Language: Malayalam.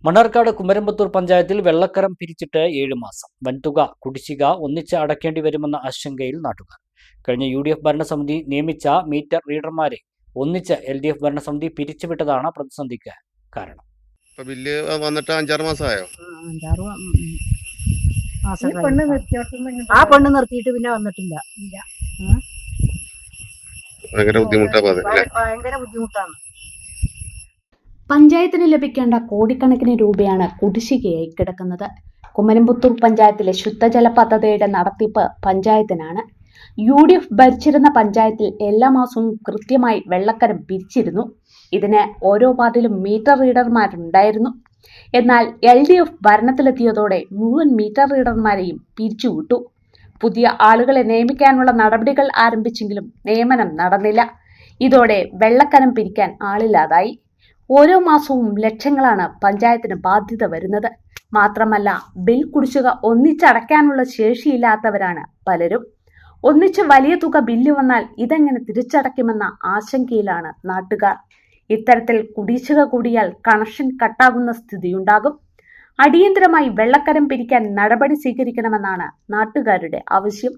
മണ്ണാർക്കാട് കുമരമ്പത്തൂർ പഞ്ചായത്തിൽ വെള്ളക്കരം പിരിച്ചിട്ട് 7 മാസം. വൻതുക കുടിശ്ശിക ഒന്നിച്ച് അടയ്ക്കേണ്ടി വരുമെന്ന ആശങ്കയിൽ നാട്ടുകാർ. കഴിഞ്ഞ UDF ഭരണസമിതി നിയമിച്ച മീറ്റർ റീഡർമാരെ ഒന്നിച്ച് LDF ഭരണസമിതി പിരിച്ചുവിട്ടതാണ് പ്രതിസന്ധിക്ക് കാരണം. ബില്ല് വന്നിട്ട് 5-6 മാസമായോ? ആ പെണ്ണ് നിർത്തിയിട്ട് പിന്നെ വന്നിട്ടില്ല. ഭയങ്കര ബുദ്ധിമുട്ടാണ്. പഞ്ചായത്തിന് ലഭിക്കേണ്ട കോടിക്കണക്കിന് രൂപയാണ് കുടിശ്ശികയായി കിടക്കുന്നത്. കുമരമ്പത്തൂർ പഞ്ചായത്തിലെ ശുദ്ധജല പദ്ധതിയുടെ നടത്തിപ്പ് പഞ്ചായത്തിനാണ്. UDF ഭരിച്ചിരുന്ന പഞ്ചായത്തിൽ എല്ലാ മാസവും കൃത്യമായി വെള്ളക്കരം പിരിച്ചിരുന്നു. ഇതിന് ഓരോ വാർഡിലും മീറ്റർ റീഡർമാരുണ്ടായിരുന്നു. എന്നാൽ LDF ഭരണത്തിലെത്തിയതോടെ മുഴുവൻ മീറ്റർ റീഡർമാരെയും പിരിച്ചുവിട്ടു. പുതിയ ആളുകളെ നിയമിക്കാനുള്ള നടപടികൾ ആരംഭിച്ചെങ്കിലും നിയമനം നടന്നില്ല. ഇതോടെ വെള്ളക്കരം പിരിക്കാൻ ആളില്ലാതായി. ഓരോ മാസവും ലക്ഷങ്ങളാണ് പഞ്ചായത്തിന് ബാധ്യത വരുന്നത്. മാത്രമല്ല, ബിൽ കുടിശ്ശിക ഒന്നിച്ചടയ്ക്കാനുള്ള ശേഷിയില്ലാത്തവരാണ് പലരും. ഒന്നിച്ച് വലിയ തുക ബില്ല് വന്നാൽ ഇതെങ്ങനെ തിരിച്ചടയ്ക്കുമെന്ന ആശങ്കയിലാണ് നാട്ടുകാർ. ഇത്തരത്തിൽ കുടിശ്ശിക കൂടിയാൽ കണക്ഷൻ കട്ടാകുന്ന സ്ഥിതിയുണ്ടാകും. അടിയന്തരമായി വെള്ളക്കരം പിരിക്കാൻ നടപടി സ്വീകരിക്കണമെന്നാണ് നാട്ടുകാരുടെ ആവശ്യം.